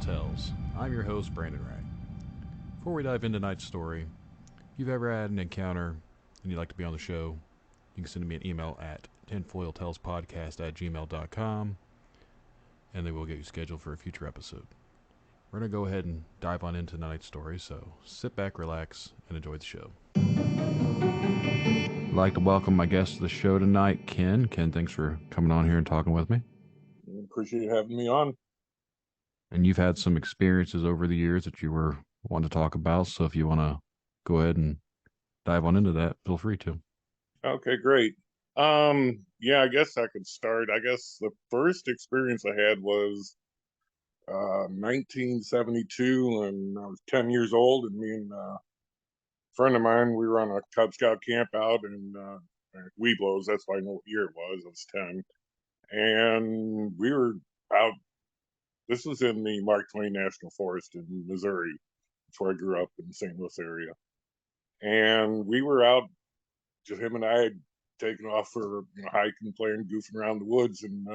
Tales. I'm your host, Brandon Ray. Before we dive into tonight's story, if you've ever had an encounter and you'd like to be on the show, you can send me an email at tinfoiltalespodcast@gmail.com and then we'll get you scheduled for a future episode. We're going to go ahead and dive on into tonight's story, so sit back, relax, and enjoy the show. I'd like to welcome my guest to the show tonight, Ken. Ken, thanks for coming on here and talking with me. Appreciate having me on. And you've had some experiences over the years that you were wanting to talk about, so if you want to go ahead and dive on into that, feel free to. Okay, great. Yeah, I guess I could start. I guess the first experience I had was 1972, and I was 10 years old, and me and a friend of mine, we were on a Cub Scout camp out in Weeblos. That's why I know what year it was. I was 10. And we were out. This was in the Mark Twain National Forest in Missouri. That's where I grew up, in the St. Louis area. And we were out, just him and I had taken off for hiking, playing, goofing around the woods, and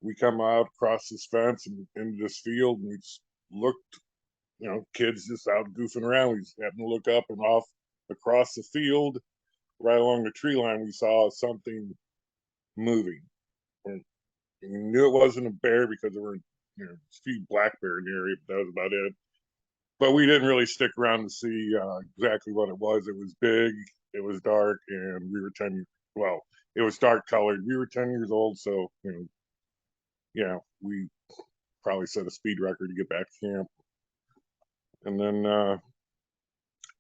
we come out across this fence and into this field, and we just looked, kids just out goofing around. We just happened to look up, and off across the field, right along the tree line, we saw something moving. And we knew it wasn't a bear because there were a few black bear in the area, but that was about it. But we didn't really stick around to see exactly what it was. It was big, it was dark, and we were 10. Well, it was dark colored. We were 10 years old, so we probably set a speed record to get back to camp. And then I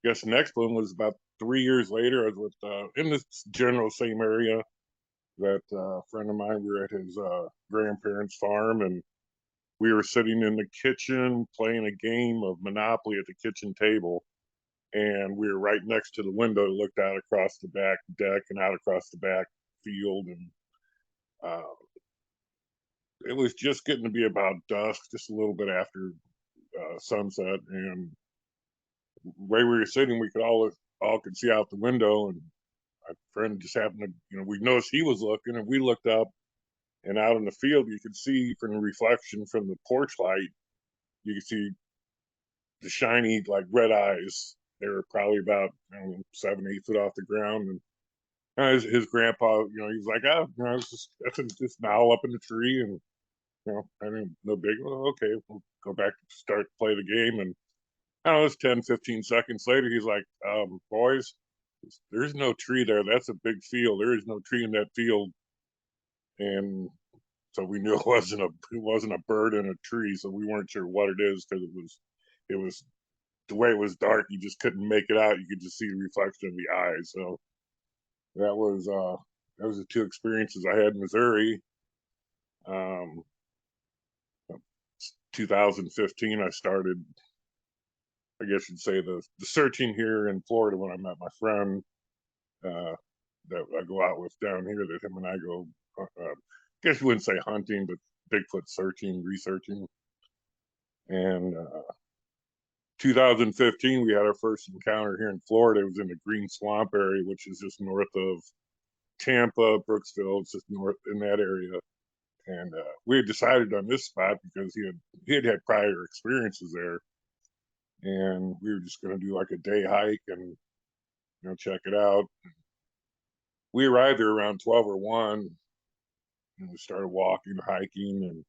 guess the next one was about 3 years later. I was with in this general same area. That friend of mine, we were at his grandparents' farm, and we were sitting in the kitchen playing a game of Monopoly at the kitchen table. And we were right next to the window that looked out across the back deck and out across the back field. And it was just getting to be about dusk, just a little bit after sunset. And where we were sitting, we could all could see out the window. And my friend just happened to, we noticed he was looking, and we looked up, and out in the field, you could see from the reflection from the porch light, you could see the shiny, like, red eyes. They were probably about 7, 8 foot off the ground. And his grandpa, he was like, that's just an owl up in the tree. And, I mean, no big, well, okay, we'll go back to start to play the game. And I don't know, it's 10, 15 seconds later, he's like, boys, there's no tree there. That's a big field. There is no tree in that field. And so we knew it wasn't a bird in a tree. So we weren't sure what it is, because it was the way it was dark. You just couldn't make it out. You could just see the reflection of the eyes. So that was the two experiences I had in Missouri. 2015, I started, I guess you'd say, the searching here in Florida when I met my friend that I go out with down here, that him and I go, I guess you wouldn't say hunting, but Bigfoot searching, researching. And 2015, we had our first encounter here in Florida. It was in the Green Swamp area, which is just north of Tampa, Brooksville. It's just north in that area. And we had decided on this spot because he had prior experiences there. And we were just going to do like a day hike and, check it out. We arrived there around 12 or 1, and we started walking, hiking, and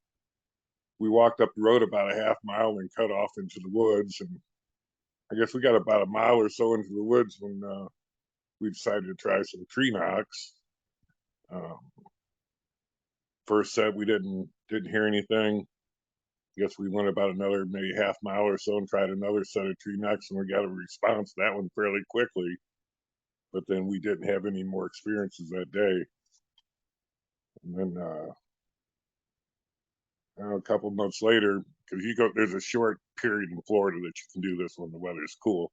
we walked up the road about a half mile and cut off into the woods. And I guess we got about a mile or so into the woods when we decided to try some tree knocks. First set, we didn't hear anything. I guess we went about another maybe half mile or so and tried another set of tree knocks, and we got a response to that one fairly quickly. But then we didn't have any more experiences that day. And then a couple of months later, because there's a short period in Florida that you can do this when the weather's cool.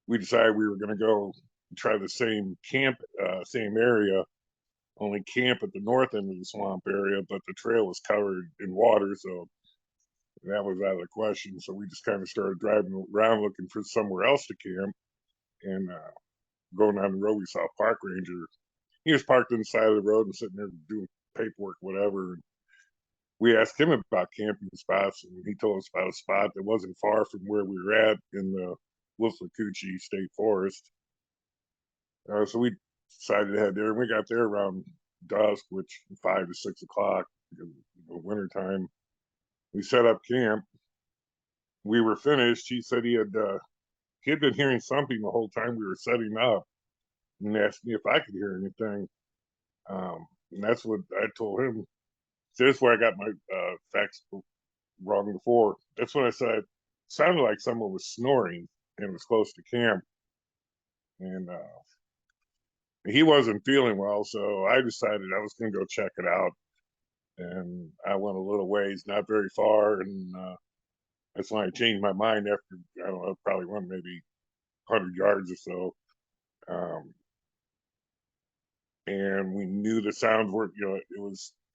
We decided we were going to go try the same area, only camp at the north end of the swamp area, but the trail was covered in water, so that was out of the question. So we just kind of started driving around looking for somewhere else to camp. And going down the road, we saw a park ranger. He was parked on the side of the road and sitting there doing paperwork, whatever. we asked him about camping spots, and he told us about a spot that wasn't far from where we were at in the Withlacoochee State Forest. So we decided to head there, and we got there around dusk, which 5 to 6 o'clock, because wintertime. We set up camp. We were finished. He said he had been hearing something the whole time we were setting up, and asked me if I could hear anything. And that's what I told him. So that's where I got my facts wrong before. That's what I said. It sounded like someone was snoring, and it was close to camp. And he wasn't feeling well, so I decided I was going to go check it out. And I went a little ways, not very far, and that's when I changed my mind after, I don't know, probably went maybe 100 yards or so. And we knew the sounds were,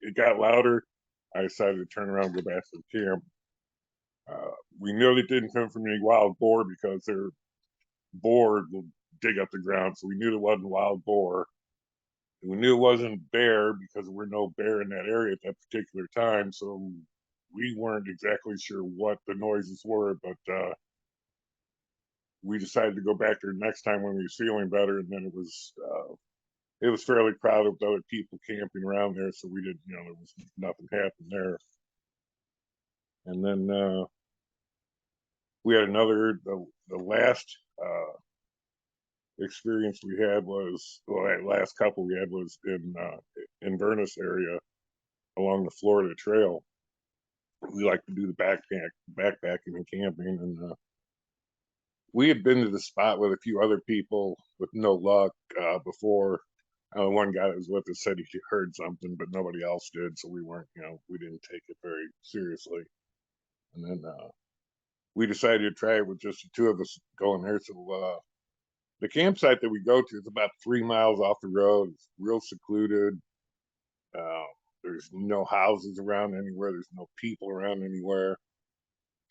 it got louder. I decided to turn around and go back to the camp. We knew it didn't come from any wild boar because their boar will dig up the ground, so we knew it wasn't wild boar. We knew it wasn't bear because there were no bear in that area at that particular time, so we weren't exactly sure what the noises were, but we decided to go back there next time when we were feeling better, and then it was fairly crowded with other people camping around there, so we didn't, there was nothing happening there. And then we had the last experience we had was, well, that last couple we had was in Inverness area along the Florida Trail. We like to do the backpacking and camping, and we had been to the spot with a few other people with no luck before. One guy that was with us said he heard something, but nobody else did, so we weren't, we didn't take it very seriously. And then we decided to try it with just the two of us going there. So the campsite that we go to is about 3 miles off the road. It's real secluded. There's no houses around anywhere. There's no people around anywhere.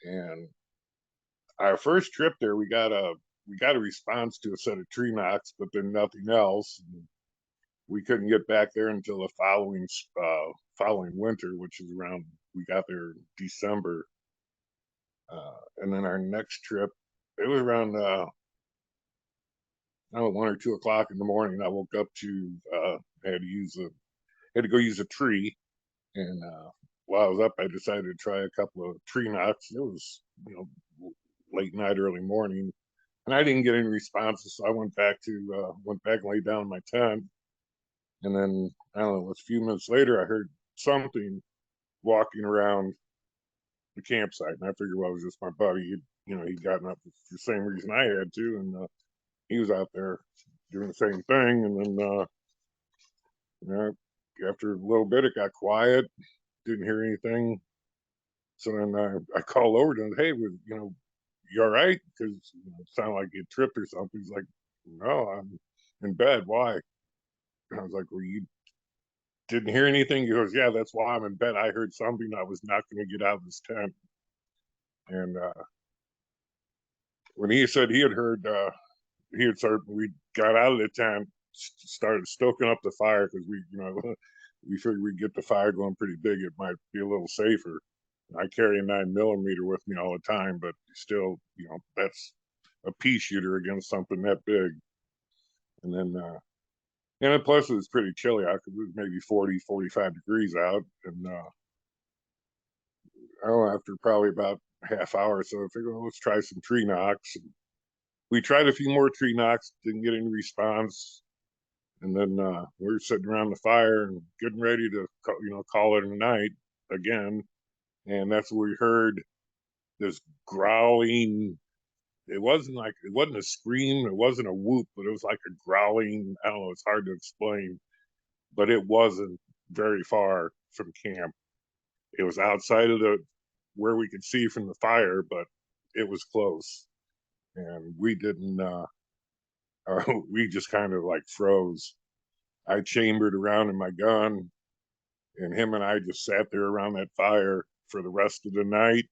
And our first trip there, we got a response to a set of tree knocks, but then nothing else. And we couldn't get back there until the following winter, which is around, we got there in December. And then our next trip, it was around 1 or 2 o'clock in the morning. I woke up to had to go use a tree, and while I was up, I decided to try a couple of tree knocks. It was late night, early morning, and I didn't get any responses. So I went back and laid down in my tent, and then I don't know, a few minutes later, I heard something walking around the campsite, and I figured, well, it was just my buddy. He'd gotten up for the same reason I had to, and he was out there doing the same thing. And then after a little bit, it got quiet. Didn't hear anything. So then I called over to him. Hey, you all right? Because it sounded like you tripped or something. He's like, no, I'm in bed. Why? And I was like, well, you didn't hear anything? He goes, yeah, that's why I'm in bed. I heard something. I was not going to get out of this tent. And when he said he had heard, we got out of the tent, started stoking up the fire because we figured we'd get the fire going pretty big. It might be a little safer. I carry a 9mm with me all the time, but still, that's a pea shooter against something that big. And then, plus it was pretty chilly out because it was maybe 40, 45 degrees out. And after probably about a half hour or so, I figured, well, let's try some tree knocks. And we tried a few more tree knocks, didn't get any response. And then we were sitting around the fire and getting ready to, call it a night again. And that's when we heard this growling. It wasn't a scream, it wasn't a whoop, but it was like a growling. I don't know, it's hard to explain, but it wasn't very far from camp. It was outside of where we could see from the fire, but it was close. And we didn't, we just kind of like froze. I chambered around in my gun, and him and I just sat there around that fire for the rest of the night.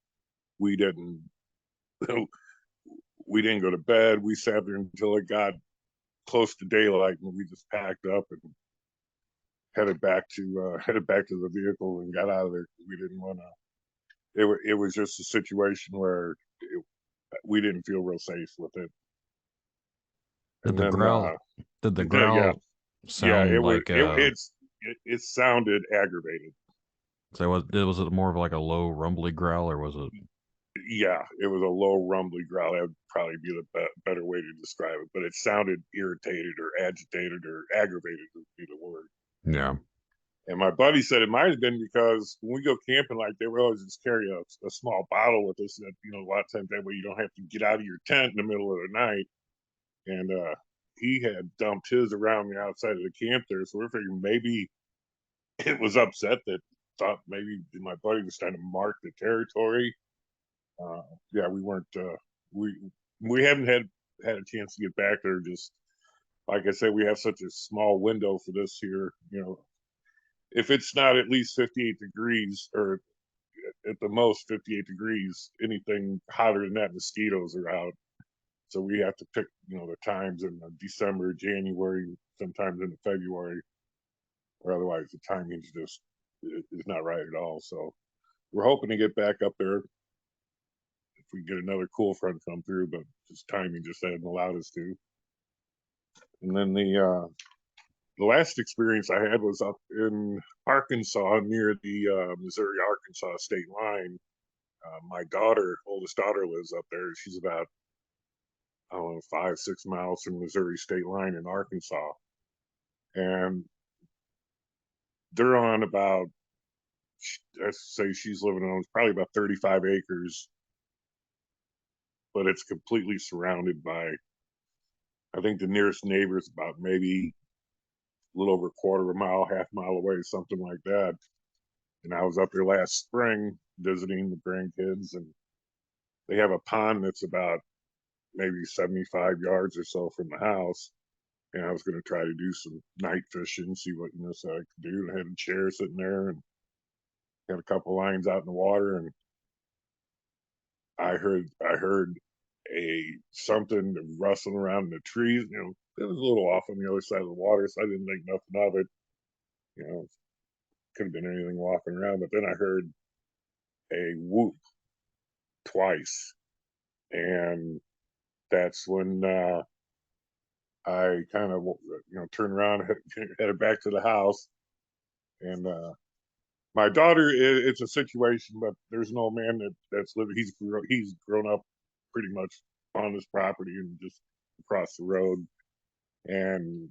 We didn't we didn't go to bed. We sat there until it got close to daylight, and we just packed up and headed back to the vehicle and got out of there. We didn't want to. It was just a situation where we didn't feel real safe with it. Did And the then growl? Did the yeah, growl yeah, sound like it sounded aggravated. So was it more of like a low rumbly growl, or was it? Yeah, it was a low rumbly growl. That would probably be the better way to describe it. But it sounded irritated or agitated or aggravated would be the word. Yeah. And my buddy said it might have been because when we go camping, like they would always just carry a small bottle with us. That a lot of times that way you don't have to get out of your tent in the middle of the night. And he had dumped his around the outside of the camp there, so we're figuring maybe it was upset that thought maybe my buddy was trying to mark the territory. Yeah, we weren't. We haven't had a chance to get back there. Just like I said, we have such a small window for this here. If it's not at least 58 degrees, or at the most 58 degrees, anything hotter than that, mosquitoes are out. So we have to pick, the times in December, January, sometimes in February, or otherwise the timing is not right at all. So we're hoping to get back up there if we get another cool front come through, but just timing just hadn't allowed us to. And then the last experience I had was up in Arkansas near the Missouri-Arkansas state line. My oldest daughter, lives up there. She's about, I don't know, 5-6 miles from the Missouri state line in Arkansas. And they're on about, let's say she's living on probably about 35 acres, but it's completely surrounded by, I think the nearest neighbor is about maybe a little over a quarter of a mile, half mile away, something like that. And I was up there last spring visiting the grandkids, and they have a pond that's about maybe 75 yards or so from the house. And I was going to try to do some night fishing, see what so I could do. I had a chair sitting there and had a couple lines out in the water, and I heard a something rustling around in the trees. It was a little off on the other side of the water, so I didn't think nothing of it. Could have been anything walking around. But then I heard a whoop twice, and that's when I kind of turned around, headed back to the house, and my daughter. It's a situation, but there's an old man that's living. He's grown up pretty much on this property and just across the road. And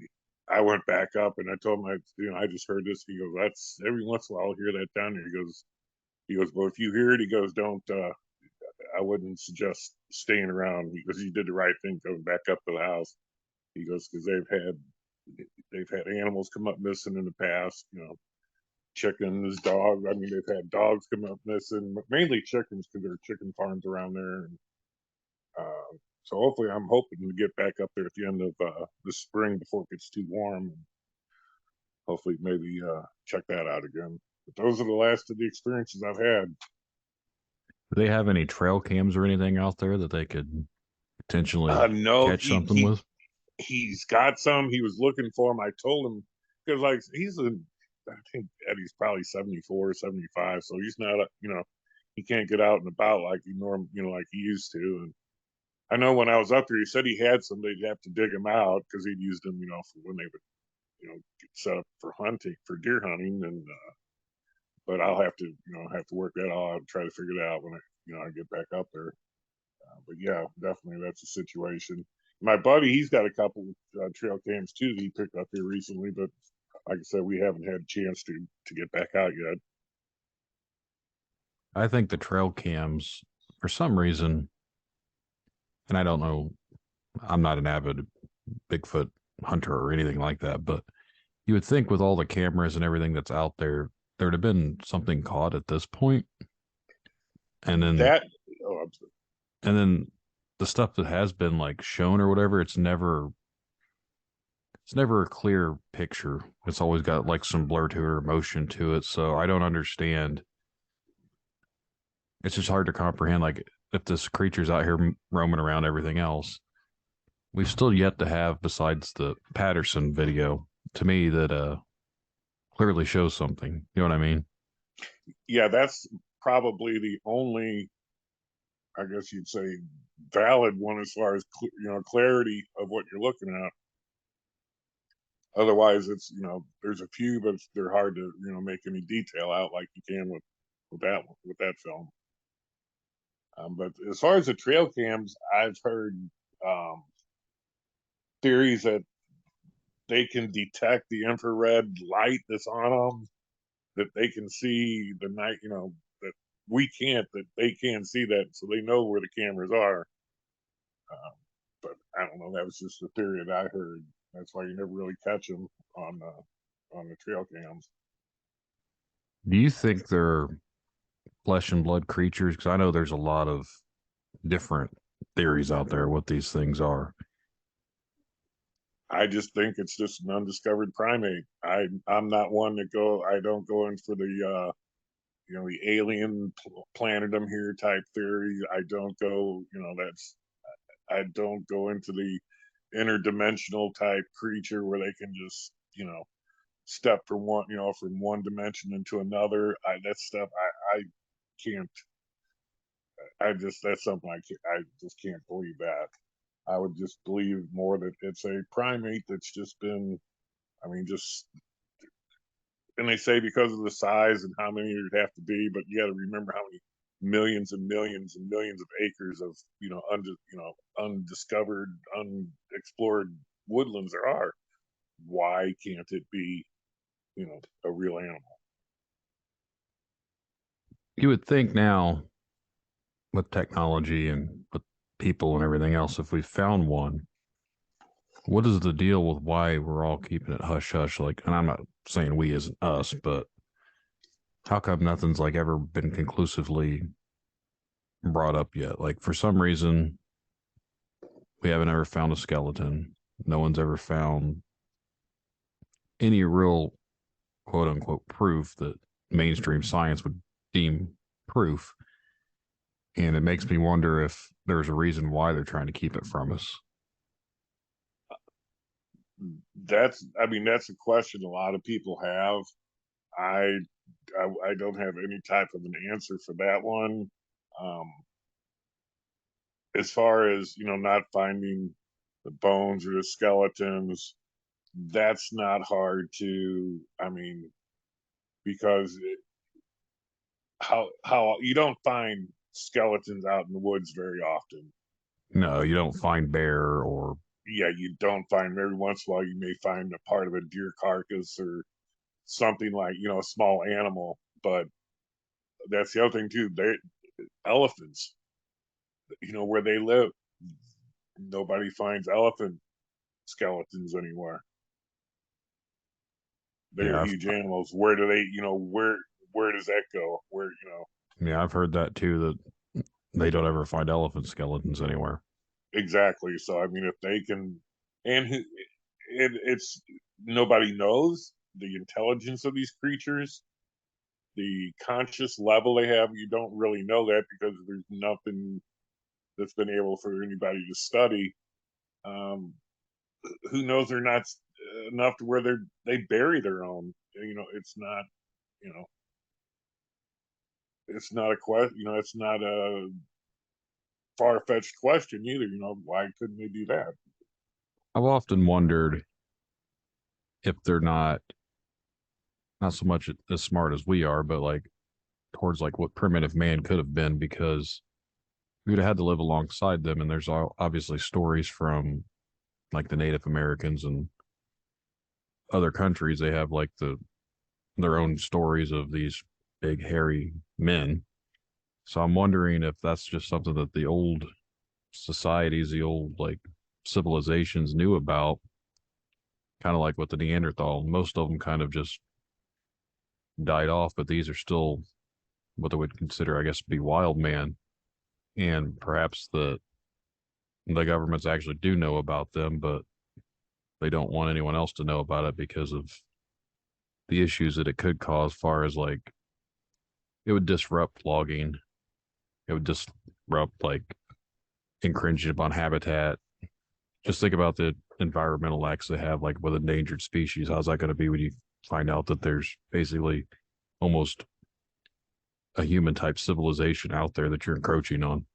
I went back up and I told him, I just heard this. He goes, that's every once in a while I'll hear that down there. He goes, well, if you hear it, he goes, don't. I wouldn't suggest staying around because you did the right thing going back up to the house. He goes, because they've had animals come up missing in the past. Chickens, dogs. I mean, they've had dogs come up missing, but mainly chickens because there are chicken farms around there. And so hopefully, I'm hoping to get back up there at the end of the spring before it gets too warm. And hopefully, maybe check that out again. But those are the last of the experiences I've had. Do they have any trail cams or anything out there that they could potentially No, catch something with? he's got some. He was looking for them. I told him because I think Eddie's probably 74, 75, so he's not he can't get out and about like like he used to. And I know when I was up there, he said he had some. They'd have to dig them out because he'd used them, for when they would, get set up for hunting, for deer hunting. And but I'll have to, work that out and try to figure that out when I get back up there. But yeah, definitely that's a situation. My buddy, he's got a couple trail cams too that he picked up here recently, but like I said, we haven't had a chance to get back out yet. I think the trail cams, for some reason, and I don't know, I'm not an avid Bigfoot hunter or anything like that, but you would think with all the cameras and everything that's out there, there'd have been something caught at this point. And then That oh, I'm sorry. and then the stuff that has been like shown or whatever, it's never a clear picture. It's always got like some blur to it or motion to it. So I don't understand. It's just hard to comprehend. Like if this creature's out here roaming around everything else, we've still yet to have, besides the Patterson video, to me that clearly shows something. You know what I mean? Yeah, that's probably the only, I guess you'd say, valid one as far as clarity of what you're looking at. Otherwise, it's there's a few, but they're hard to make any detail out like you can with that film. But as far as the trail cams, I've heard um, theories that they can detect the infrared light that's on them, that they can see the night, that we can't, that they can see that, so they know where the cameras are. Um, but I don't know. That was just a theory that I heard. That's why you never really catch them on the trail cams. Do you think they're flesh and blood creatures? Because I know there's a lot of different theories out there what these things are. I just think it's just an undiscovered primate. I'm not one to go. I don't go in for the the alien planted them here type theory. I don't go. That's I don't go into the interdimensional type creature where they can just step from one dimension into another. That stuff I can't. I just that's something I just can't believe that. I would just believe more that it's a primate that's just been. I mean, just and they say because of the size and how many there'd have to be, but you got to remember how many millions and millions and millions of acres of undiscovered, unexplored woodlands there are. Why can't it be a real animal? You would think now with technology and with people and everything else, if we found one, what is the deal with why we're all keeping it hush hush? Like, and I'm not saying we as us, but how come nothing's like ever been conclusively brought up yet? Like, for some reason, we haven't ever found a skeleton. No one's ever found any real quote unquote proof that mainstream science would deem proof. And it makes me wonder if there's a reason why they're trying to keep it from us. I mean, that's a question a lot of people have. I, I don't have any type of an answer for that one. Um, as far as not finding the bones or the skeletons, that's not hard to. I mean, because how you don't find skeletons out in the woods very often. No, you don't find bear or Yeah, you don't find them. Every once in a while you may find a part of a deer carcass or something like a small animal. But that's the other thing too. They elephants, where they live, nobody finds elephant skeletons anymore. They're yeah, huge animals. Where do they, where does that go? Where I've heard that too that they don't ever find elephant skeletons anywhere. exactly. So I mean, if they can, and it's nobody knows the intelligence of these creatures, the conscious level they have. You don't really know that because there's nothing that's been able for anybody to study. Um, who knows? They're not enough to where they bury their own. It's not. You know, it's not a question. It's not a far fetched question either. Why couldn't they do that? I've often wondered if they're not so much as smart as we are, but like towards like what primitive man could have been because we would have had to live alongside them. And there's obviously stories from like the Native Americans and other countries. They have like their own stories of these big hairy men. So I'm wondering if that's just something that the old societies, the old like civilizations knew about, kind of like with the Neanderthal. Most of them kind of just died off, but these are still what they would consider, I guess, to be wild man. And perhaps the governments actually do know about them, but they don't want anyone else to know about it because of the issues that it could cause, far as like it would disrupt logging, it would disrupt like encroaching upon habitat. Just think about the environmental acts they have, like with endangered species. How's that going to be when you find out that there's basically almost a human type civilization out there that you're encroaching on.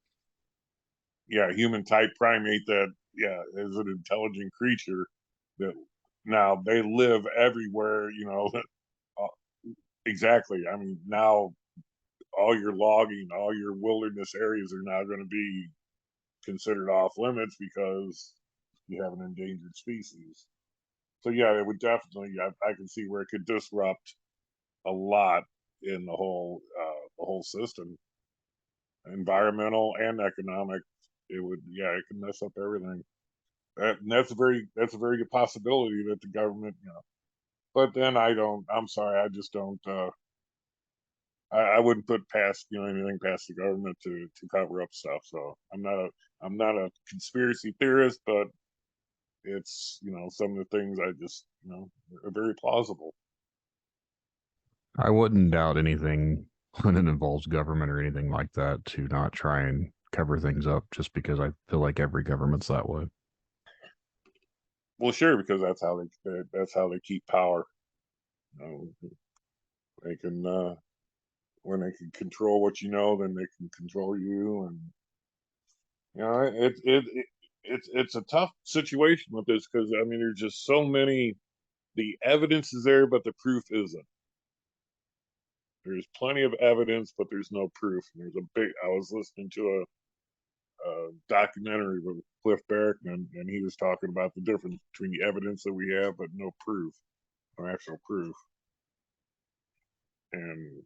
Yeah, human type primate that, yeah, is an intelligent creature that now they live everywhere, uh, exactly. I mean, now all your logging, all your wilderness areas are now going to be considered off limits because you have an endangered species. So yeah, it would definitely. I can see where it could disrupt a lot in the whole system, environmental and economic. It would, yeah, it could mess up everything. That's a very good possibility that the government, But then I don't. I'm sorry, I just don't. I wouldn't put past anything past the government to cover up stuff. So I'm not a conspiracy theorist, but it's some of the things I just are very plausible. I wouldn't doubt anything when it involves government or anything like that to not try and cover things up just because I feel like every government's that way. Well, sure, because that's how they keep power. They can when they can control what then they can control you, and it's a tough situation with this because I mean there's just so many. The evidence is there, but the proof isn't. There's plenty of evidence, but there's no proof. And there's a big. I was listening to a documentary with Cliff Barrickman, and he was talking about the difference between the evidence that we have, but no proof, no actual proof. And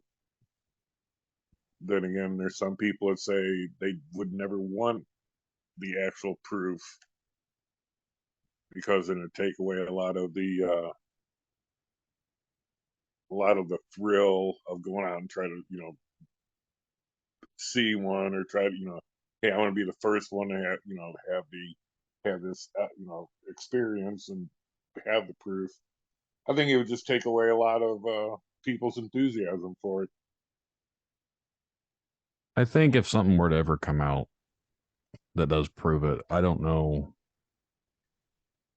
then again, there's some people that say they would never want the actual proof because it would take away a lot of the thrill of going out and try to see one or try to hey, I want to be the first one to have have this experience and have the proof. I think it would just take away a lot of people's enthusiasm for it. I think if something were to ever come out that does prove it, I don't know.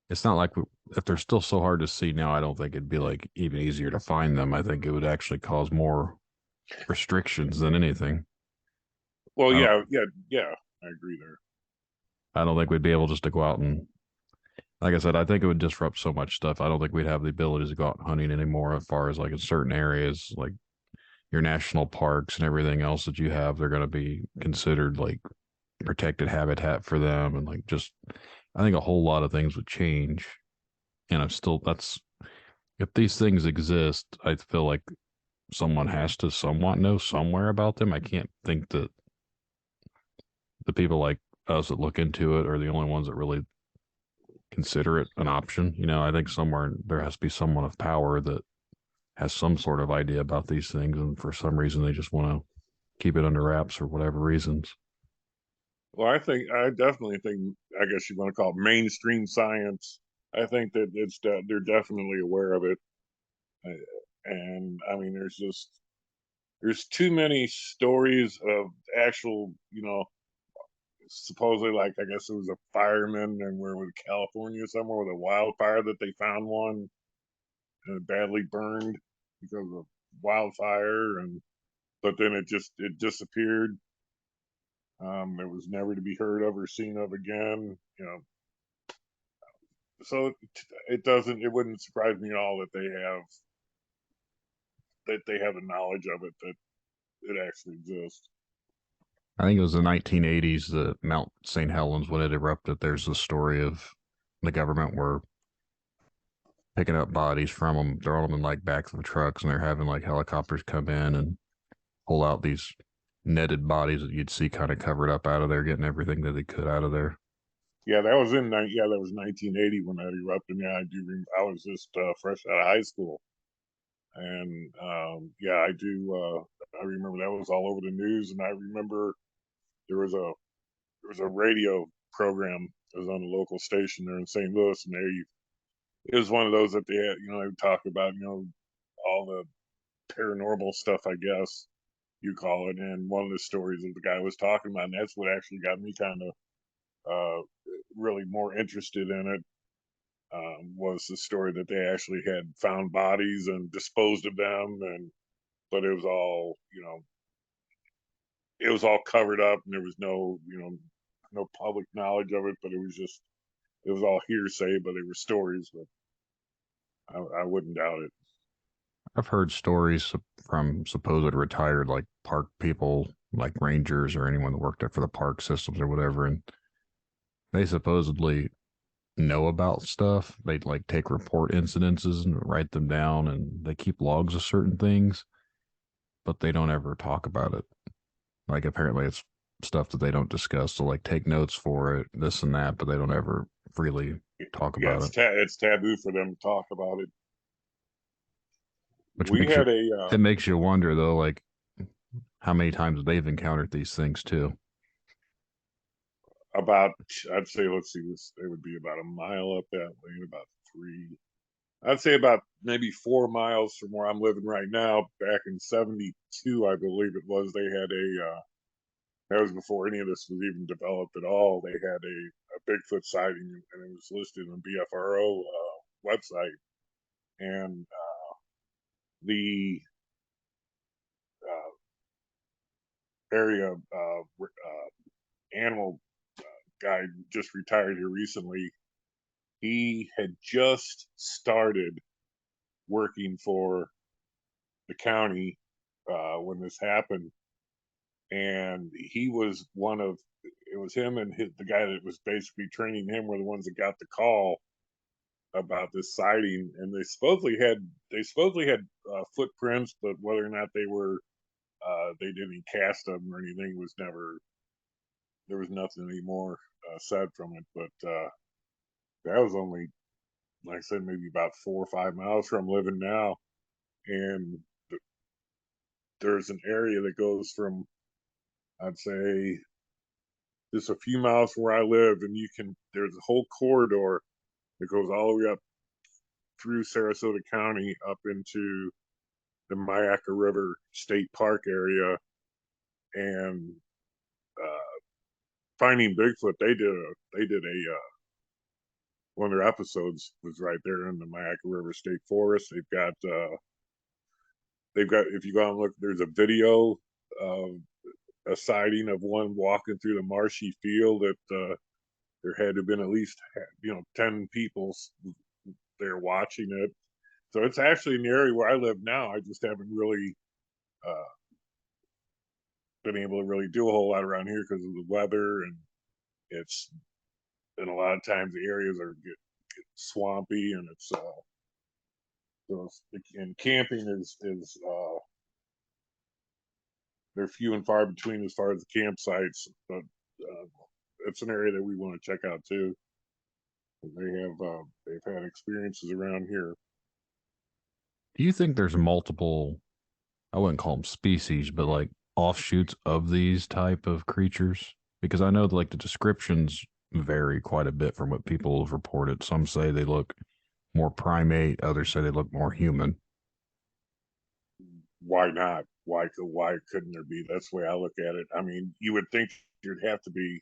It's not like if they're still so hard to see now, I don't think it'd be like even easier to find them. I think it would actually cause more restrictions than anything. Well, I don't, yeah, I agree there. I don't think we'd be able just to go out and, like I said, I think it would disrupt so much stuff. I don't think we'd have the ability to go out hunting anymore as far as like in certain areas, like your national parks and everything else that you have, they're going to be considered like protected habitat for them. And like just, I think a whole lot of things would change. And I'm still, that's, if these things exist, I feel like someone has to somewhat know somewhere about them. I can't think that the people like us that look into it are the only ones that really consider it an option. I think somewhere there has to be someone of power that has some sort of idea about these things, and for some reason they just want to keep it under wraps for whatever reasons. Well, I definitely think I guess you want to call it mainstream science. I think that they're definitely aware of it, Uh, and I mean there's too many stories of actual supposedly, like, I guess it was a fireman and where was California somewhere with a wildfire that they found one and it badly burned because of wildfire, and but then it disappeared. It was never to be heard of or seen of again. So it wouldn't surprise me at all that they have a knowledge of it that it actually exists. I think it was the 1980s that Mount St. Helens, when it erupted, there's a story of the government were picking up bodies from them, throwing them in like backs of trucks, and they're having like helicopters come in and pull out these netted bodies that you'd see kind of covered up out of there, getting everything that they could out of there. Yeah, that was 1980 when that erupted. Yeah, I do. I was just fresh out of high school, and yeah, I do. I remember that was all over the news, and I remember there was a there was a radio program that was on the local station there in St. Louis, and it was one of those that they had, they would talk about, all the paranormal stuff, I guess you call it. And one of the stories that the guy was talking about, and that's what actually got me kind of really more interested in it. was the story that they actually had found bodies and disposed of them, and but it was all, it was all covered up, and there was no, no public knowledge of it. But it was all hearsay, but they were stories. But I wouldn't doubt it. I've heard stories from supposed retired like park people, like rangers or anyone that worked there for the park systems or whatever, and they supposedly know about stuff. They like take report incidences and write them down, and they keep logs of certain things, but they don't ever talk about it. Like apparently it's stuff that they don't discuss. So like take notes for it, this and that, but they don't ever freely talk Yeah, about it. it's taboo for them to talk about it. Which We makes you had a it makes you wonder though, like how many times they've encountered these things too. about, I'd say, let's see, it would be about a mile up that lane, about three. I'd say about maybe 4 miles from where I'm living right now. Back in '72, I believe it was, they had that was before any of this was even developed at all. They had a Bigfoot sighting, and it was listed on BFRO website. And the area animal guy just retired here recently. He had just started working for the county when this happened, and he was one of, it was him and the guy that was basically training him were the ones that got the call about this sighting. And they supposedly had footprints, but whether or not they didn't cast them or anything was never, there was nothing anymore said from it. But that was only, like I said, maybe about 4 or 5 miles from living now. And there's an area that goes from, I'd say, just a few miles from where I live, and there's a whole corridor that goes all the way up through Sarasota County up into the Myakka River State Park area. And uh, finding Bigfoot, they did a one of their episodes was right there in the Myakka River State Forest. They've got, if you go out and look, there's a video of a sighting of one walking through the marshy field that there had to have been at least 10 people there watching it. So it's actually in the area where I live now. I just haven't really uh, been able to really do a whole lot around here because of the weather, and it's and a lot of times the areas get swampy, and it's so and camping is they're few and far between as far as the campsites, but it's an area that we want to check out too. They've had experiences around here. Do you think there's multiple, I wouldn't call them species, but like offshoots of these type of creatures? Because I know that, like the descriptions vary quite a bit from what people have reported. Some say they look more primate, others say they look more human. Why not? Why couldn't there be? That's the way I look at it. I mean, you would think there'd have to be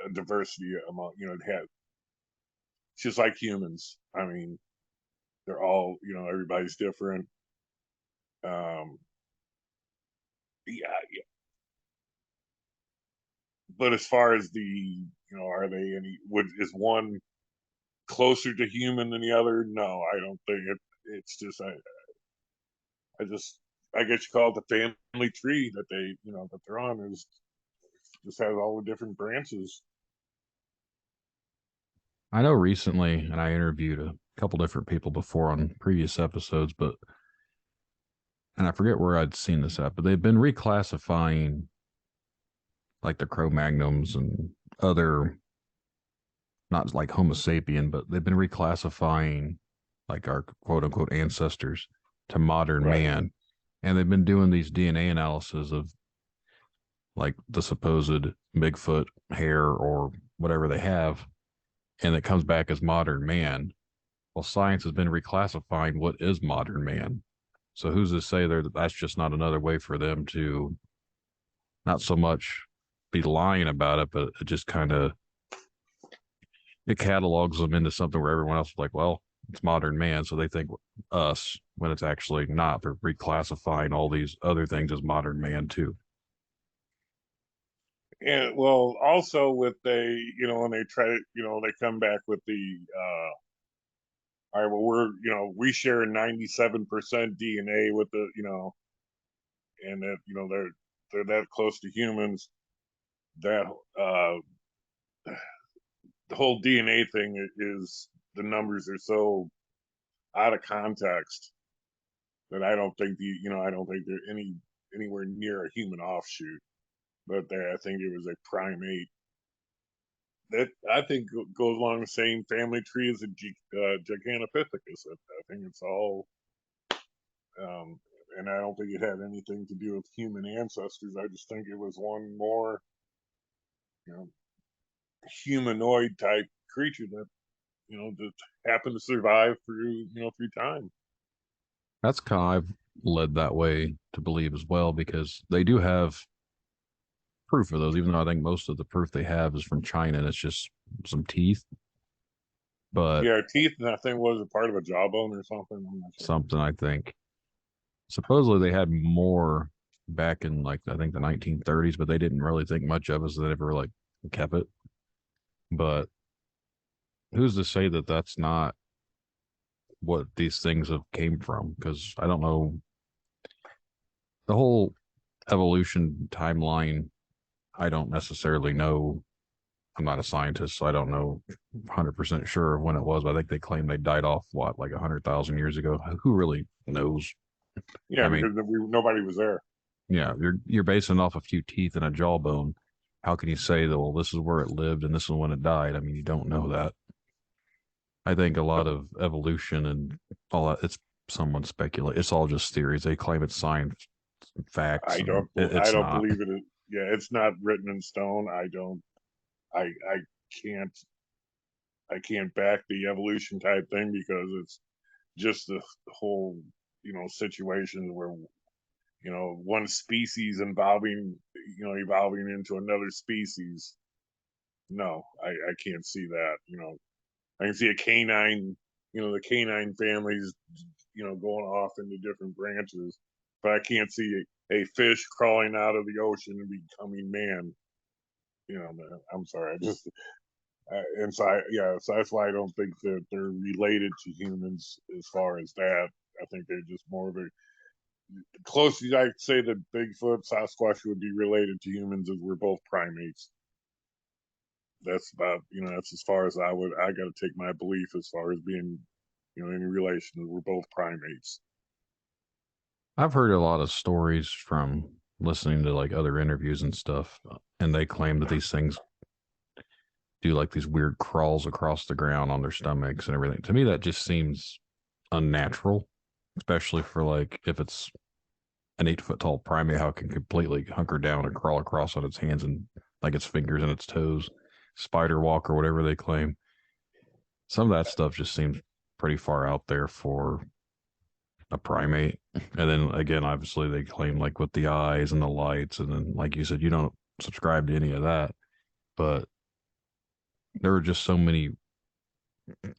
a diversity among, it's just like humans. I mean, they're all, everybody's different. Um, yeah, yeah. But as far as are they is one closer to human than the other? No, I don't think it. It's just I just, I guess you call it the family tree that that they're on, is just has all the different branches. I know recently, and I interviewed a couple different people before on previous episodes, but and I forget where I'd seen this at, but they've been reclassifying like the Cro-Magnums and other, not like Homo sapien, but they've been reclassifying like our quote unquote ancestors to modern Right. man. And they've been doing these DNA analysis of like the supposed Bigfoot hair or whatever they have, and it comes back as modern man. Well, science has been reclassifying what is modern man. So who's to say there that that's just not another way for them to not so much be lying about it, but it just kind of it catalogs them into something where everyone else is like, well, it's modern man, so they think us when it's actually not. They're reclassifying all these other things as modern man too. And well, also with they, when they try to, they come back with the, all right, well, we share 97% DNA with the, and that, they're that close to humans that, the whole DNA thing is the numbers are so out of context that I don't think I don't think they're anywhere near a human offshoot. But I think it was a primate that I think goes along the same family tree as a Gigantopithecus. I think it's all, um, and I don't think it had anything to do with human ancestors. I just think it was one more, you know, humanoid type creature that that happened to survive through time. That's kind of I've led that way to believe as well because they do have proof of those, even though I think most of the proof they have is from China and it's just some teeth, but Yeah, teeth, and I think was a part of a jawbone or something. I'm not sure. something I think supposedly they had more back in like I think the 1930s, but they didn't really think much of it, so they never like kept it. But who's to say that that's not what these things have came from? Because I don't know the whole evolution timeline. I don't necessarily know. I'm not a scientist, so I don't know 100% sure of when it was. But I think they claim they died off what like 100,000 years ago. Who really knows? Yeah, I mean, because nobody was there. yeah, you're basing off a few teeth and a jawbone. How can you say that? Well, this is where it lived and this is when it died. I mean, you don't know that. I think a lot of evolution and all that it's someone speculate. It's all just theories. They claim it's science facts, and I it's don't not. believe it. Yeah, it's not written in stone. I don't. I can't. I can't back the evolution type thing because it's just the whole situation where one species evolving into another species. No, I can't see that. I can see a canine, the canine families, going off into different branches, but I can't see a fish crawling out of the ocean and becoming man. Man, I'm sorry. And so so that's why I don't think that they're related to humans as far as that. I think they're just more of a closest I'd say that Bigfoot, Sasquatch would be related to humans as we're both primates. That's about that's as far as I got to take my belief as far as being any relation. We're both primates. I've heard a lot of stories from listening to like other interviews and stuff, and they claim that these things do like these weird crawls across the ground on their stomachs and everything. To me, that just seems unnatural, especially for like if it's an 8 foot tall primate, how it can completely hunker down and crawl across on its hands and like its fingers and its toes, spider walk or whatever they claim. Some of that stuff just seems pretty far out there for a primate. And then again, obviously they claim like with the eyes and the lights, and then like you said, you don't subscribe to any of that. But there are just so many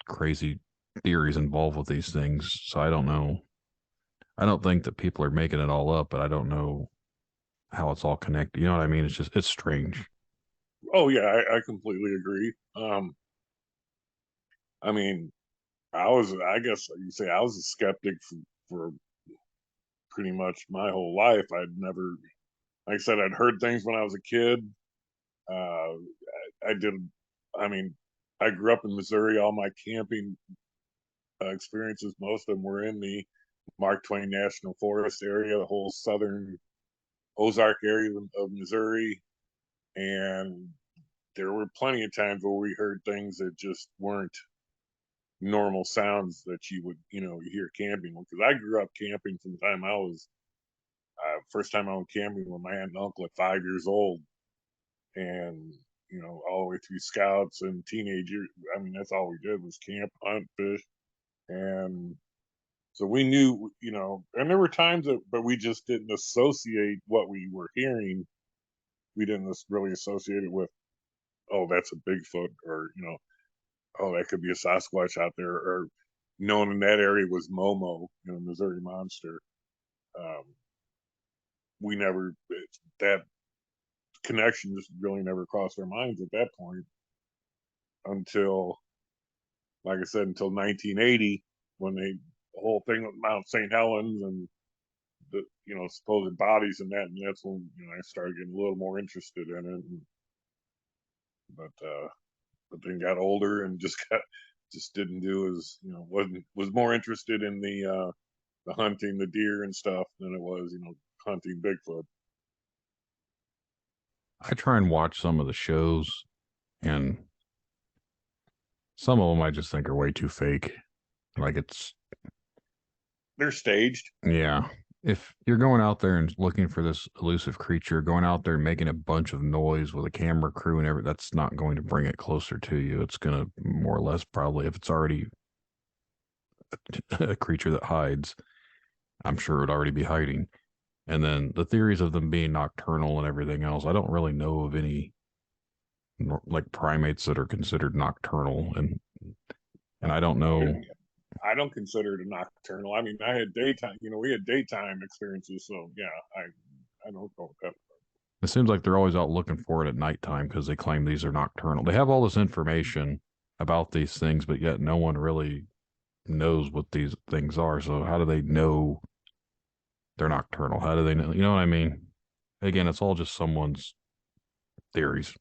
crazy theories involved with these things. So I don't know. I don't think that people are making it all up, but I don't know how it's all connected. You know what I mean? It's just it's strange. Oh yeah, I completely agree. I mean, I guess you say I was a skeptic for pretty much my whole life. I'd never, like I said, I'd heard things when I was a kid. Uh, I did, I mean, I grew up in Missouri. All my camping experiences, most of them were in the Mark Twain National Forest area, the whole southern Ozark area of Missouri. And there were plenty of times where we heard things that just weren't normal sounds that you would, hear camping. Because I grew up camping from the time I was, first time I went camping with my aunt and uncle at 5 years old. And, all the way through scouts and teenager. I mean, that's all we did was camp, hunt, fish. And so we knew, and there were times that, but we just didn't associate what we were hearing. We didn't really associate it with, oh, that's a Bigfoot or, oh, that could be a Sasquatch out there, or known in that area was Momo, Missouri Monster. Um, we never that connection just really never crossed our minds at that point until, like I said, until 1980 when the whole thing with Mount St. Helens and the supposed bodies and that, and that's when I started getting a little more interested in it. But then got older and just didn't do as was more interested in the hunting the deer and stuff than it was hunting Bigfoot. I try and watch some of the shows, and some of them I just think are way too fake. Like it's They're staged. yeah. If you're going out there and looking for this elusive creature, going out there and making a bunch of noise with a camera crew and everything, that's not going to bring it closer to you. It's going to more or less probably, if it's already a creature that hides, I'm sure it would already be hiding. And then the theories of them being nocturnal and everything else, I don't really know of any like primates that are considered nocturnal, and I don't know. I don't consider it a nocturnal. I mean, I had daytime. We had daytime experiences, so yeah, I don't go with that. It seems like they're always out looking for it at nighttime because they claim these are nocturnal. They have all this information about these things, but yet no one really knows what these things are. So how do they know they're nocturnal? How do they know? You know what I mean? Again, it's all just someone's theories.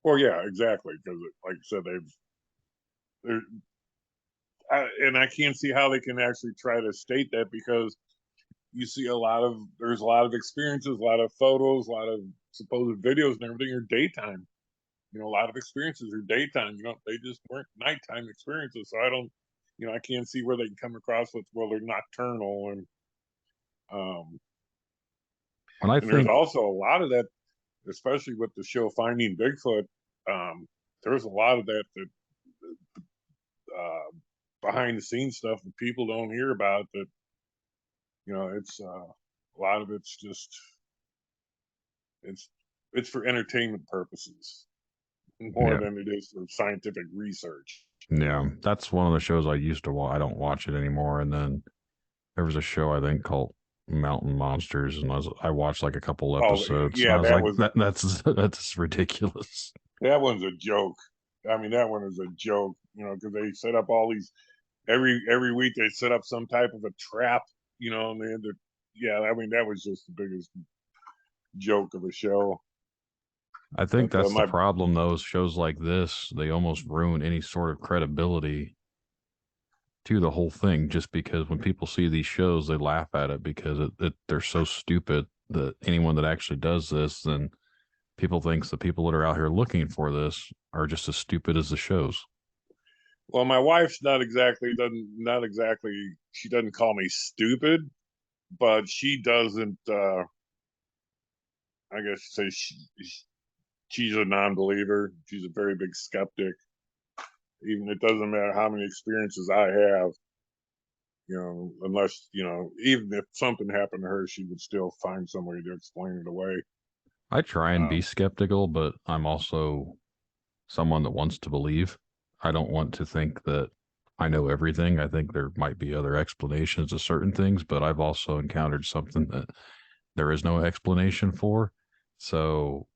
Well, yeah, exactly. Because, like I said, they're, and I can't see how they can actually try to state that because you see there's a lot of experiences, a lot of photos, a lot of supposed videos and everything are daytime. A lot of experiences are daytime. They just weren't nighttime experiences. So I don't, I can't see where they can come across with, well, they're nocturnal. Um, When I and there's think, also a lot of that, especially with the show Finding Bigfoot. There's a lot of that uh, behind the scenes stuff that people don't hear about that, it's a lot of it's just, it's, it's for entertainment purposes more yeah, than it is for scientific research. yeah, that's one of the shows I used to watch. I don't watch it anymore. And then there was a show I think called Mountain Monsters, and I watched like a couple Oh episodes, and yeah, I was like, that's ridiculous. that one's a joke. I mean, that one is a joke, because they set up all these every week they set up some type of a trap, and yeah, I mean that was just the biggest joke of a show. I think But that's the my problem, though. Shows like this, they almost ruin any sort of credibility to the whole thing just because when people see these shows, they laugh at it because they're so stupid that anyone that actually does this, then people thinks the people that are out here looking for this are just as stupid as the shows. well, my wife's not exactly she doesn't call me stupid, but she doesn't. I guess say she's a non-believer. She's a very big skeptic. Even it doesn't matter how many experiences I have, unless even if something happened to her, she would still find some way to explain it away. I try and be Um, skeptical, but I'm also someone that wants to believe. I don't want to think that I know everything. I think there might be other explanations to certain things, but I've also encountered something that there is no explanation for. So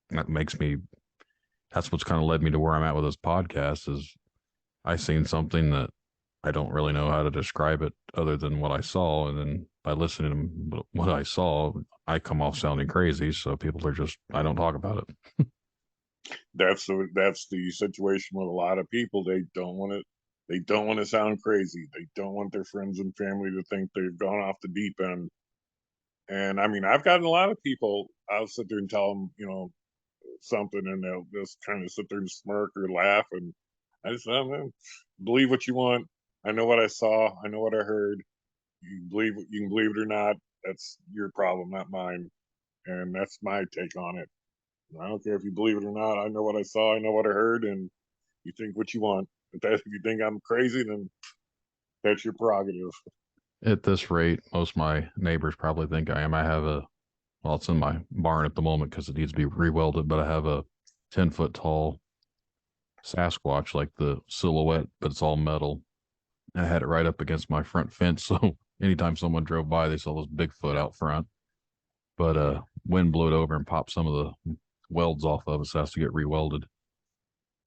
that makes me, that's what's kind of led me to where I'm at with this podcast is I seen something that I don't really know how to describe it other than what I saw. And then by listening to what I saw, I come off sounding crazy. So people are just, I don't talk about it. that's the situation with a lot of people. They don't want to sound crazy. They don't want their friends and family to think they've gone off the deep end. And I mean, I've gotten a lot of people. I'll sit there and tell them, something, and they'll just kind of sit there and smirk or laugh. And I just, believe what you want. I know what I saw. I know what I heard. You can believe it or not. That's your problem, not mine. And that's my take on it. I don't care if you believe it or not. I know what I saw. I know what I heard, and you think what you want. But if you think I'm crazy, then that's your prerogative. At this rate, most of my neighbors probably think I am. I have well, it's in my barn at the moment because it needs to be rewelded, but I have a 10-foot tall Sasquatch, like the silhouette, but it's all metal. I had it right up against my front fence, so anytime someone drove by, they saw this Bigfoot out front. But wind blew it over and popped some of the welds off of it, so it has to get rewelded.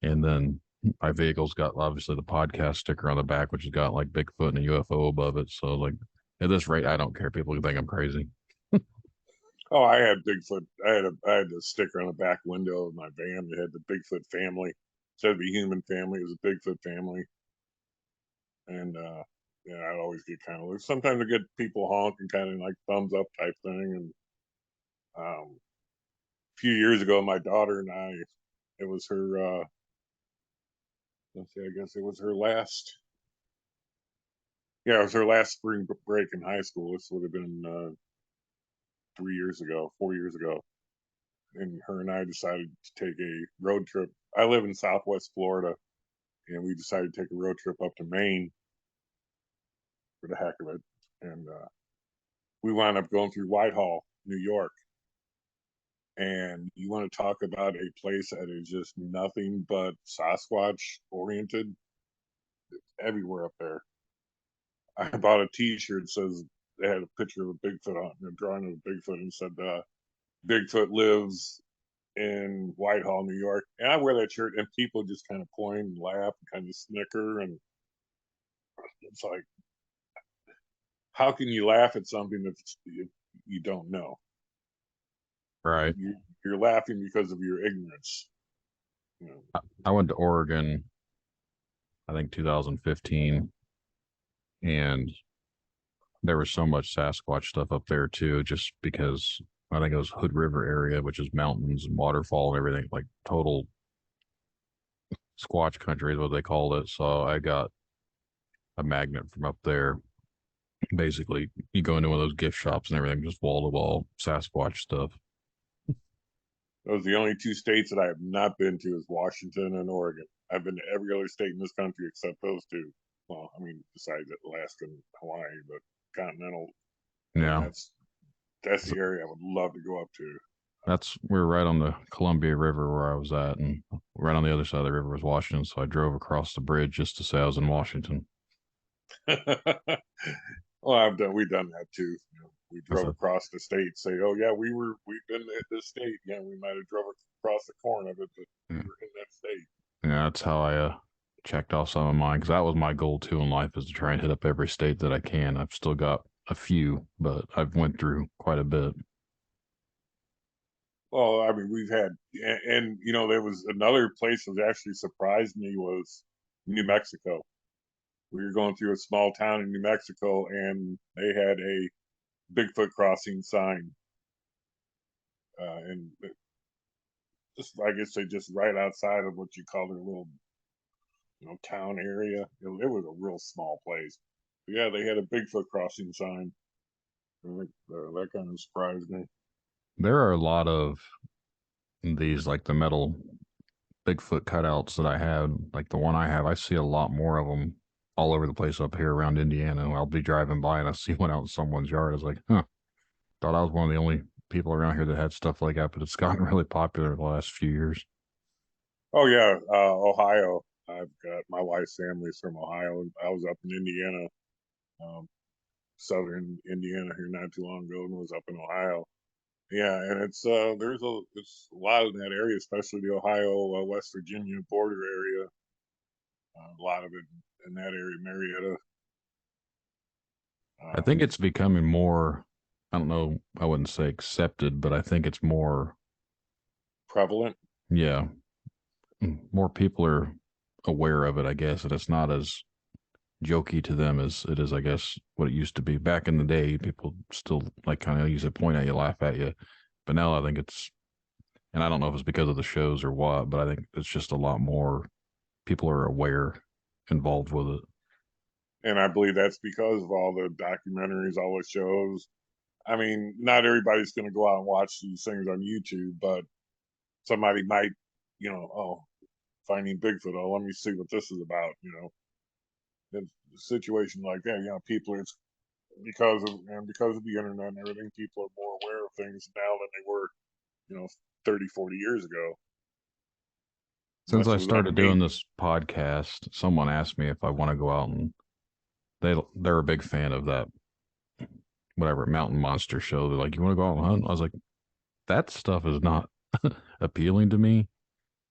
And then my vehicle's got obviously the podcast sticker on the back, which has got like Bigfoot and a UFO above it. So like at this rate, I don't care. People think I'm crazy. Oh, I had Bigfoot. I had a sticker on the back window of my van that had the Bigfoot family. Instead of the human family, it was a Bigfoot family. And yeah, I'd always get kind of sometimes I get people honk and kind of like thumbs up type thing. And a few years ago, my daughter and I, it was her. Let's see, I guess it was her last. Yeah, it was her last spring break in high school. This would have been 3 years ago, 4 years ago, and her and I decided to take a road trip. I live in Southwest Florida, and we decided to take a road trip up to Maine for the heck of it. And we wound up going through Whitehall, New York. And you want to talk about a place that is just nothing but Sasquatch oriented everywhere up there. I bought a T-shirt that says they had a picture of a Bigfoot on a drawing of a Bigfoot and said Bigfoot lives in Whitehall, New York. And I wear that shirt, and people just kind of point and laugh and kind of snicker, and it's like, how can you laugh at something that you don't know? Right. You're laughing because of your ignorance. You know? I went to Oregon, I think 2015, and there was so much Sasquatch stuff up there too, just because I think it was Hood River area, which is mountains and waterfall and everything, like total Squatch country is what they called it. So I got a magnet from up there. Basically, you go into one of those gift shops and everything, just wall to wall Sasquatch stuff. Those are the only two states that I have not been to is Washington and Oregon. I've been to every other state in this country except those two. Well, I mean, besides Alaska and Hawaii, but continental, and Yeah. that's the area I would love to go up That's we're right on the Columbia River where I was at, and right on the other side of the river was Washington. So I drove across the bridge just to say I was in Washington. to. Well, we've done that too. You know, we That's drove across the state, say, "Oh yeah, we've been at this state. Yeah, we might have drove across the corner of it, but we yeah, were in that state." that's how I checked off some of mine because that was my goal too in life is to try and hit up every state that I can. I've still got a few, but I've went through quite a bit. Well, I mean, we've had, and you know, there was another place that actually surprised me was New Mexico. We were going through a small town in New Mexico, and they had a Bigfoot crossing sign, and just I guess they just right outside of what you call their little, town area. It was a real small place. But yeah, they had a Bigfoot crossing sign. That kind of surprised me. There are a lot of these, like the metal Bigfoot cutouts that I had, like the one I have. I see a lot more of them all over the place up here around Indiana. I'll be driving by and I see one out in someone's yard. I was like, huh, thought I was one of the only people around here that had stuff like that, but it's gotten really popular the last few years. Oh yeah, Ohio. I've got my wife's family's from Ohio. I was up in Indiana, um, southern Indiana here not too long ago, and was up in Ohio. Yeah, and it's a lot in that area, especially the Ohio West Virginia border area. A lot of it in that area, Marietta. I think Um, it's becoming more, I don't know, I wouldn't say accepted, but I think it's more, Prevalent. yeah, more people are aware of it, I guess, and it's not as jokey to them as it is, I guess, what it used to be. Back in the day, people still like kind of use a point at you, laugh at you. But now I think it's, and I don't know if it's because of the shows or what, but I think it's just a lot more people are aware, involved with it. And I believe that's because of all the documentaries, all the shows. I mean, not everybody's going to go out and watch these things on YouTube, but somebody might, oh, finding Bigfoot. Oh, let me see what this is about. In a situation like that, people, it's because of the internet and everything, people are more aware of things now than they were, you know, 30, 40 years ago. Since unless I it was on started doing maintenance. this podcast, someone asked me if I want to go out, and they're a big fan of that whatever mountain monster show. They're like, "You want to go out and hunt?" I was like, "That stuff is not appealing to me." I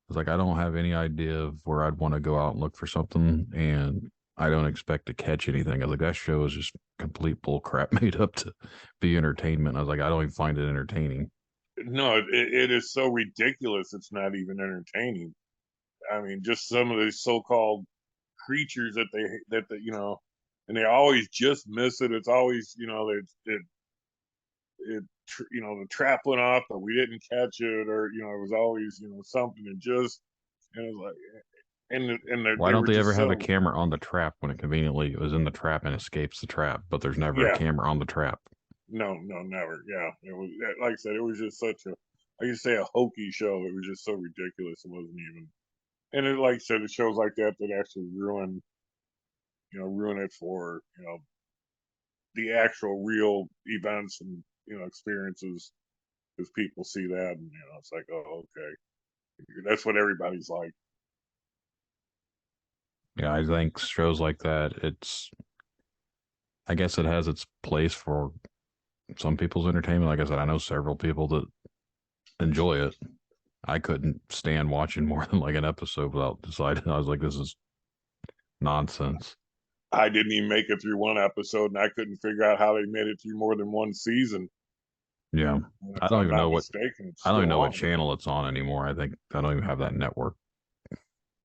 was like, "I don't have any idea of where I'd want to go out and look for something, and I don't expect to catch anything." I was like, "That show is just complete bull crap made up to be entertainment." I was like, "I don't even find it entertaining." No, it is so ridiculous. It's not even entertaining. I mean, just some of these so-called creatures that you know, and they always just miss it. It's always, you know, you know, the trap went off, but we didn't catch it, or you know, it was always, you know, something that just, and it was like, Why they don't were they ever just have a so, camera on the trap when it conventionally was in the trap and escapes the trap, but there's never a yeah, camera on the trap? no, no, never, yeah, it was like I said, it was just such a, I used to say a hokey show. It was just so ridiculous. It wasn't even, and it, like I said, it shows like that actually ruin it for, you know, the actual real events and, you know, experiences, because people see that and, you know, it's like, oh, okay, that's what everybody's like. Yeah, I think shows like that, I guess it has its place for some people's entertainment. Like I said, I know several people that enjoy it. I couldn't stand watching more than like an episode without deciding. I was like, this is nonsense. I didn't even make it through one episode, and I couldn't figure out how they made it through more than one season. Yeah. And I if don't I'm even know not what mistaken, it's I don't even still know what on. channel it's on anymore. I think I don't even have that network.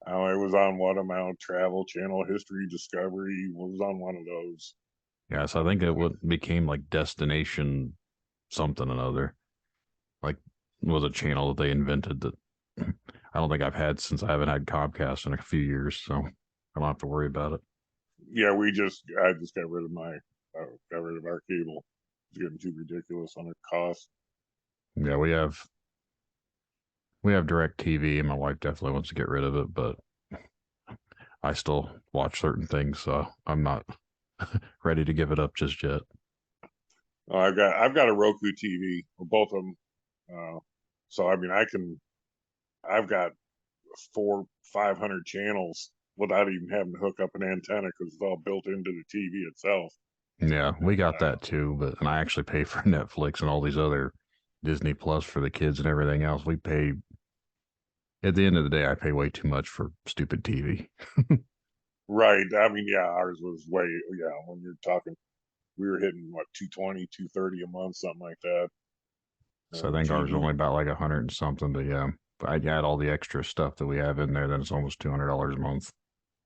Oh, it was on what amount? Travel Channel, History, Discovery. Was on one of those. Yeah, so I think it became like Destination something another. Like was a channel that they invented that I don't think I've had since I haven't had Comcast in a few years, so I don't have to worry about it. Yeah, I just got rid of got rid of our cable. It's getting too ridiculous on the cost. Yeah, we have Direct TV, and my wife definitely wants to get rid of it, but I still watch certain things, so I'm not ready to give it up just yet. I've got a Roku TV, both of them. So I mean, I've got 500 channels without even having to hook up an antenna because it's all built into the TV itself. Yeah, we And got that too, but and I actually pay for Netflix and all these other Disney Plus for the kids and everything else. We pay at the end of the day, I pay way too much for stupid TV. right, I mean, yeah, ours was way, yeah. When you're talking, we were hitting what 220, 230 a month, something like that. So I And think ours is TV, only about like 100 and something, but yeah, if I add all the extra stuff that we have in there, then it's almost $200 a month.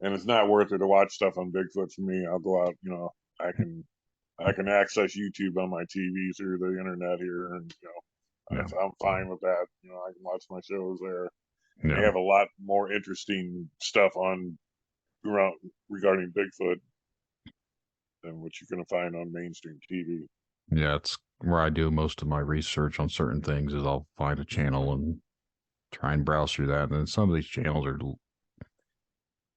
and it's not worth it to watch stuff on Bigfoot for me. I'll go out, you know, I can access YouTube on my TV through the internet here, and you know, Yeah, I'm fine with that. You know, I can watch my shows there. And they yeah, have a lot more interesting stuff on around regarding Bigfoot than what you're going to find on mainstream TV. yeah. It's where I do most of my research on certain things. Is I'll find a channel and try and browse through that, and then some of these channels are.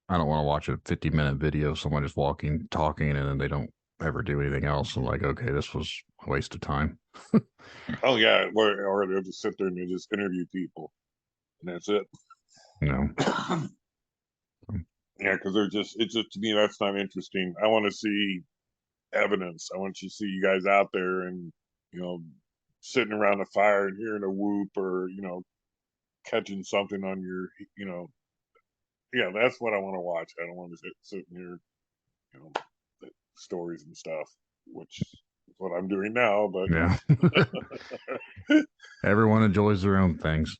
I don't want to watch a 50-minute video of someone just walking, talking, and then they don't ever do anything else. I'm like, okay, this was a waste of time. Oh yeah, or they'll just sit there and they just interview people, and that's it. You know, Yeah, because they're just it's just to me that's not interesting. I want to see evidence. I want you to see you guys out there and you know sitting around a fire and hearing a whoop or you know catching something on your you know yeah that's what I want to watch. I don't want to sit here you know stories and stuff, which is what I'm doing now. But yeah. Everyone enjoys their own things.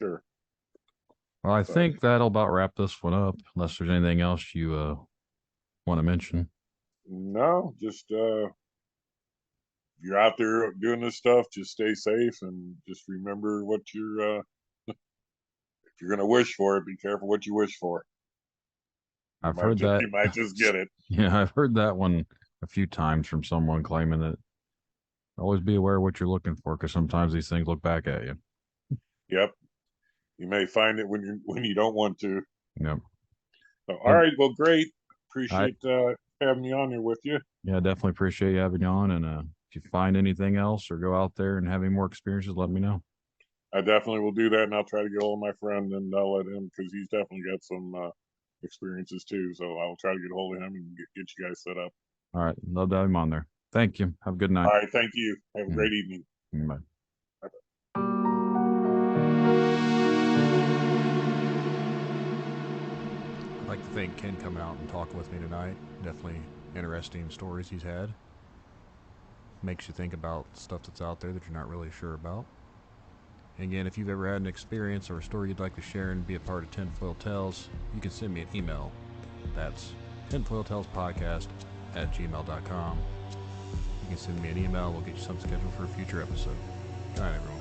sure. Well, I But think that'll about wrap this one up. Unless there's anything else you want to mention. no, just if you're out there doing this stuff, just stay safe and just remember what you're if you're gonna wish for it, be careful what you wish for. I've heard that. You might just get it. Yeah, I've heard that one a few times from someone claiming that always be aware of what you're looking for because sometimes these things look back at you. Yep. You may find it when you don't want to. Yep. So, all Well, right, well great. I Appreciate having me on here with you. yeah, definitely appreciate you having you on. And if you find anything else or go out there and have any more experiences, let me know. I definitely will do that, and I'll try to get hold of my friend, and I'll let him, because he's definitely got some experiences too. So I'll try to get hold of him and get you guys set up. All right. Love to have him on there. Thank you. Have a good night. All right, thank you. Have a Mm. great evening. Bye. I'd like to thank Ken coming out and talking with me tonight. Definitely interesting stories he's had. Makes you think about stuff that's out there that you're not really sure about. And again, if you've ever had an experience or a story you'd like to share and be a part of Tinfoil Tales, you can send me an email. That's tinfoiltalespodcast@gmail.com. You can send me an email. We'll get you something scheduled for a future episode. Good night, everyone.